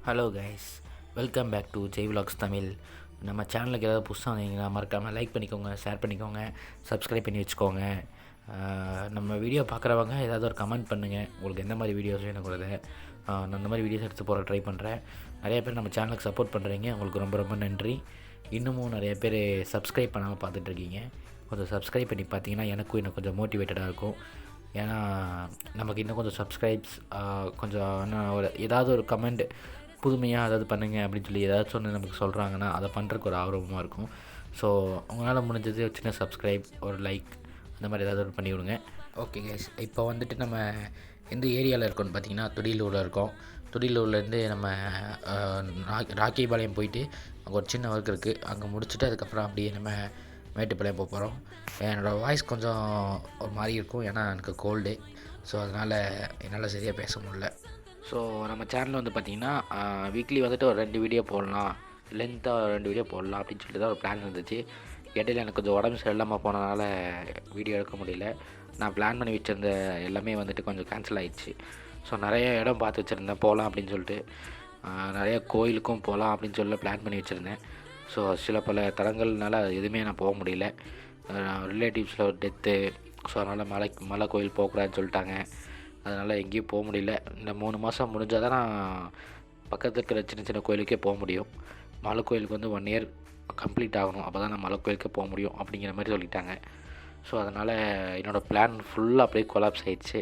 Hello guys, welcome back to Jai vlogs Tamil. நம்ம சேனலுக்கு ஏதாவது புதுசாக வந்தீங்கன்னா மறக்காமல் லைக் பண்ணிக்கோங்க, ஷேர் பண்ணிக்கோங்க, சப்ஸ்கிரைப் பண்ணி வச்சுக்கோங்க. நம்ம வீடியோ பார்க்குறவங்க ஏதாவது ஒரு கமெண்ட் பண்ணுங்கள், உங்களுக்கு எந்த மாதிரி வீடியோஸ் வேணுங்கிறத. நான் அந்த மாதிரி வீடியோஸ் எடுத்து போகிற ட்ரை பண்ணுறேன். நிறைய பேர் நம்ம சேனலுக்கு சப்போர்ட் பண்ணுறீங்க, உங்களுக்கு ரொம்ப ரொம்ப நன்றி. இன்னமும் நிறைய பேர் சப்ஸ்கிரைப் பண்ணாமல் பார்த்துட்ருக்கீங்க. கொஞ்சம் சப்ஸ்கிரைப் பண்ணி பார்த்தீங்கன்னா எனக்கும் இன்னும் கொஞ்சம் மோட்டிவேட்டடாக இருக்கும். ஏன்னா நமக்கு இன்னும் கொஞ்சம் சப்ஸ்கிரைப்ஸ், கொஞ்சம் இன்னும் ஒரு ஏதாவது ஒரு கமெண்ட் புதுமையாக ஏதாவது பண்ணுங்கள் அப்படின்னு சொல்லி ஏதாச்சும் ஒன்று நமக்கு சொல்கிறாங்கன்னா அதை பண்ணுறதுக்கு ஒரு ஆர்வமாக இருக்கும். ஸோ உங்களால் முடிஞ்சது ஒரு சின்ன சப்ஸ்கிரைப், ஒரு லைக், அந்த மாதிரி ஏதாவது ஒரு பண்ணி விடுங்க. ஓகே கைஸ், இப்போ வந்துட்டு நம்ம எந்த ஏரியாவில் இருக்கோம்னு பார்த்தீங்கன்னா துடியலூரில் இருக்கோம். துடியலூர்லேருந்து நம்ம ராக்கிபாளையம் போயிட்டு அங்கே ஒரு சின்ன ஒர்க் இருக்குது, அங்கே முடிச்சுட்டு அதுக்கப்புறம் அப்படியே நம்ம மேட்டுப்பாளையம் போக போகிறோம். என்னோடய வாய்ஸ் கொஞ்சம் ஒரு மாதிரி இருக்கும், ஏன்னா எனக்கு கோல்டு. ஸோ அதனால் என்னால் சரியாக பேச முடியல. ஸோ நம்ம சேனலில் வந்து பார்த்திங்கன்னா வீக்லி வந்துட்டு ஒரு 2 வீடியோ போடலாம், லென்த்தாக 2 வீடியோ போடலாம் அப்படின்னு சொல்லிட்டு தான் ஒரு பிளான் இருந்துச்சு. இடையில எனக்கு கொஞ்சம் உடம்பு சரியில்லாமல் போனதுனால வீடியோ எடுக்க முடியல. நான் பிளான் பண்ணி வச்சுருந்த எல்லாமே வந்துட்டு கொஞ்சம் கேன்சல் ஆகிடுச்சு. ஸோ நிறைய இடம் பார்த்து வச்சுருந்தேன் போகலாம் அப்படின்னு சொல்லிட்டு, நிறைய கோயிலுக்கும் போகலாம் அப்படின்னு சொல்லி பிளான் பண்ணி வச்சுருந்தேன். ஸோ சில பல தடங்கள்னால எதுவுமே நான் போக முடியல. ரிலேட்டிவ்ஸில் ஒரு டெத்து, ஸோ அதனால் மலை கோயில் போகக்கூடாதுன்னு சொல்லிட்டாங்க. அதனால் எங்கேயும் போக முடியல. இந்த 3 மாதம் முடிஞ்சால் தான் நான் பக்கத்தில் இருக்கிற சின்ன சின்ன கோயிலுக்கே போக முடியும். மலை கோயிலுக்கு வந்து 1 இயர் கம்ப்ளீட் ஆகணும், அப்போ தான் நான் மலை கோயிலுக்கே போக முடியும் அப்படிங்கிற மாதிரி சொல்லிட்டாங்க. ஸோ அதனால் என்னோடய பிளான் ஃபுல்லாக அப்படியே கொலாப்ஸ் ஆகிடுச்சு.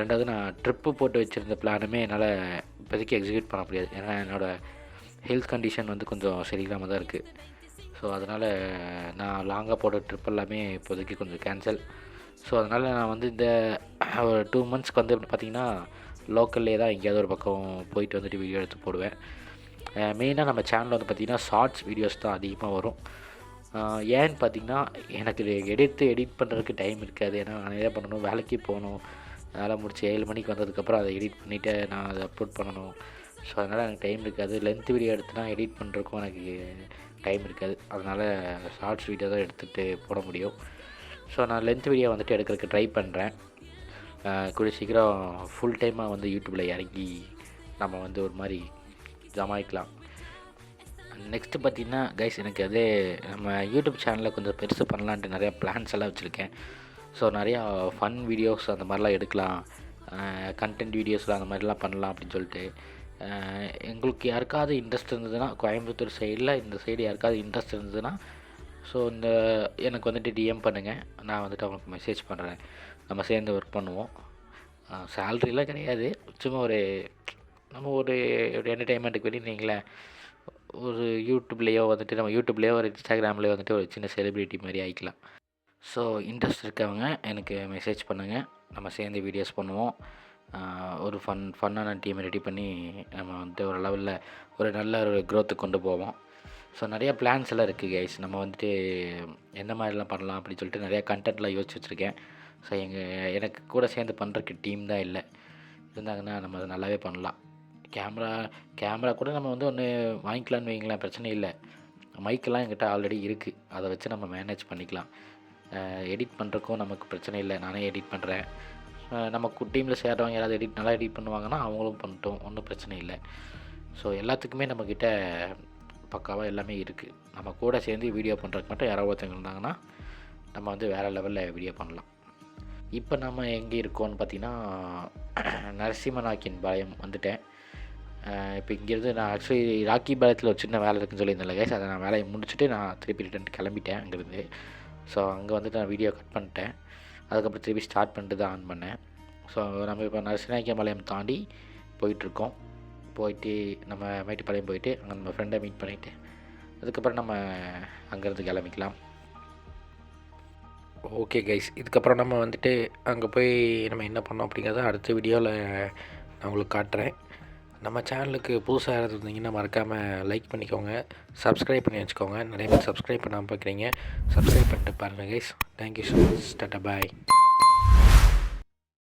ரெண்டாவது, நான் ட்ரிப்பு போட்டு வச்சுருந்த பிளானுமே என்னால் இப்போதைக்கு எக்ஸிக்யூட் பண்ண முடியாது, ஏன்னா என்னோடய ஹெல்த் கண்டிஷன் வந்து கொஞ்சம் சரியில்லாமல் தான் இருக்குது. ஸோ அதனால் நான் லாங்காக போடுற ட்ரிப் எல்லாமே இப்போதைக்கு கொஞ்சம் கேன்சல். ஸோ அதனால் நான் வந்து இந்த ஒரு 2 மந்த்ஸ்க்கு வந்து பார்த்திங்கன்னா லோக்கல்லே தான் எங்கேயாவது ஒரு பக்கம் போயிட்டு வந்துட்டு வீடியோ எடுத்து போடுவேன். மெயினாக நம்ம சேனலில் வந்து பார்த்திங்கன்னா ஷார்ட்ஸ் வீடியோஸ் தான் அதிகமாக வரும். ஏன்னு பார்த்திங்கன்னா எனக்கு எடிட் பண்ணுறதுக்கு டைம் இருக்காது, ஏன்னா நான் நிறையா பண்ணணும், வேலைக்கு போகணும். அதனால் முடிச்சு 7 மணிக்கு வந்ததுக்கப்புறம் அதை எடிட் பண்ணிவிட்டு நான் அதை அப்லோட் பண்ணணும். ஸோ அதனால் எனக்கு டைம் இருக்காது. லென்த் வீடியோ எடுத்துனா எடிட் பண்ணுறதுக்கும் எனக்கு டைம் இருக்காது. அதனால் ஷார்ட்ஸ் வீடியோ தான் எடுத்துகிட்டு போட முடியும். ஸோ நான் லென்த் வீடியோ வந்துட்டு எடுக்கிறதுக்கு ட்ரை பண்ணுறேன். கூடிய சீக்கிரம் ஃபுல் டைமாக வந்து யூடியூப்பில் இறங்கி நம்ம வந்து ஒரு மாதிரி ஜமாயிக்கலாம். நெக்ஸ்ட்டு பார்த்திங்கன்னா கைஸ், எனக்கு அதே நம்ம யூடியூப் சேனலில் கொஞ்சம் பெருசு பண்ணலான்ட்டு நிறையா பிளான்ஸ் எல்லாம் வச்சுருக்கேன். ஸோ நிறையா ஃபன் வீடியோஸ் அந்த மாதிரிலாம் எடுக்கலாம், கண்டென்ட் வீடியோஸில் அந்த மாதிரிலாம் பண்ணலாம் அப்படின்னு சொல்லிட்டு, எங்களுக்கு யாருக்காவது இன்ட்ரெஸ்ட் இருந்ததுன்னா, கோயம்புத்தூர் சைடில் இந்த சைடு யாருக்காவது இன்ட்ரெஸ்ட் இருந்ததுன்னா, ஸோ எனக்கு வந்துட்டு டிஎம் பண்ணுங்கள், நான் வந்துட்டு அவங்களுக்கு மெசேஜ் பண்ணுறேன், நம்ம சேர்ந்து ஒர்க் பண்ணுவோம். சேல்ரிலாம் கிடையாது, சும்மா நம்ம ஒரு என்டர்டெயின்மெண்ட்டுக்கு வேண்டி நீங்களேன் ஒரு யூடியூப்லேயோ வந்துட்டு நம்ம யூடியூப்லேயோ ஒரு இன்ஸ்டாகிராம்லேயோ வந்துட்டு ஒரு சின்ன செலிப்ரிட்டி மாதிரி ஆகிக்கலாம். ஸோ இன்ட்ரெஸ்ட் இருக்கவங்க எனக்கு மெசேஜ் பண்ணுங்கள், நம்ம சேர்ந்து வீடியோஸ் பண்ணுவோம். ஒரு ஃபன்னான டீமை ரெடி பண்ணி நம்ம வந்துட்டு ஒரு லெவலில் ஒரு நல்ல ஒரு க்ரோத்துக்கு கொண்டு போவோம். ஸோ நிறையா பிளான்ஸ் எல்லாம் இருக்குது கைஸ். நம்ம வந்துட்டு எந்த மாதிரிலாம் பண்ணலாம் அப்படின்னு சொல்லிட்டு நிறையா கண்டென்ட்லாம் யோசிச்சு வச்சுருக்கேன். ஸோ எனக்கு கூட சேர்ந்து பண்ணுறதுக்கு டீம் தான் இல்லை, இருந்தாங்கன்னா நம்ம அதை நல்லாவே பண்ணலாம். கேமரா கூட நம்ம வந்து ஒன்று வாங்கிக்கலான்னு வைங்களேன், பிரச்சனை இல்லை. மைக்கெல்லாம் என்கிட்ட ஆல்ரெடி இருக்குது, அதை வச்சு நம்ம மேனேஜ் பண்ணிக்கலாம். எடிட் பண்ணுறக்கும் நமக்கு பிரச்சனை இல்லை, நானே எடிட் பண்ணுறேன். நம்ம டீமில் சேர்றவங்க யாராவது நல்லா எடிட் பண்ணுவாங்கன்னா அவங்களும் பண்ணிட்டோம், ஒன்றும் பிரச்சனை இல்லை. ஸோ எல்லாத்துக்குமே நம்மக்கிட்ட பக்காவாக எல்லாமே இருக்குது. நம்ம கூட சேர்ந்து வீடியோ பண்ணுறதுக்கு மட்டும் யாராவது ஒருத்தவங்க இருந்தாங்கன்னா நம்ம வந்து வேறு லெவலில் வீடியோ பண்ணலாம். இப்போ நம்ம எங்கே இருக்கோம்னு பார்த்திங்கன்னா நரசிம்மநாயக்கன் பாளையம் வந்துட்டேன். இப்போ இங்கேருந்து நான் ஆக்சுவலி ராக்கிபாளையத்தில் ஒரு சின்ன வேலை இருக்குதுன்னு சொல்லியிருந்தேன் கைஸ், அதை நான் வேலையை முடிச்சுட்டு நான் திருப்பி ரிட்டன் கிளம்பிட்டேன் அங்கேருந்து. ஸோ அங்கே வந்துட்டு நான் வீடியோ கட் பண்ணிட்டேன், அதுக்கப்புறம் திருப்பி ஸ்டார்ட் பண்ணிட்டு தான் ஆன் பண்ணேன். ஸோ நம்ம இப்போ நரசிம்மநாயக்கன் தாண்டி போயிட்டுருக்கோம். போயிட்டு நம்ம மேட்டுப்பாளையம் போயிட்டு அங்கே நம்ம ஃப்ரெண்டை மீட் பண்ணிவிட்டு அதுக்கப்புறம் நம்ம அங்கேருந்து கிளம்பிக்கலாம். ஓகே கைஸ், இதுக்கப்புறம் நம்ம வந்துட்டு அங்கே போய் நம்ம என்ன பண்ணோம் அப்படிங்கிறத அடுத்த வீடியோவில் நான் உங்களுக்கு காட்டுறேன். நம்ம சேனலுக்கு புதுசாக யாராவது இருந்தீங்கன்னா மறக்காமல் லைக் பண்ணிக்கோங்க, சப்ஸ்கிரைப் பண்ணி வச்சுக்கோங்க. நிறைய பேர் சப்ஸ்கிரைப் பண்ணாமல் பார்க்குறீங்க, சப்ஸ்கிரைப் பண்ணிட்டு பாருங்கள் கைஸ். தேங்க்யூ ஸோ மச், டாட்டா பாய்.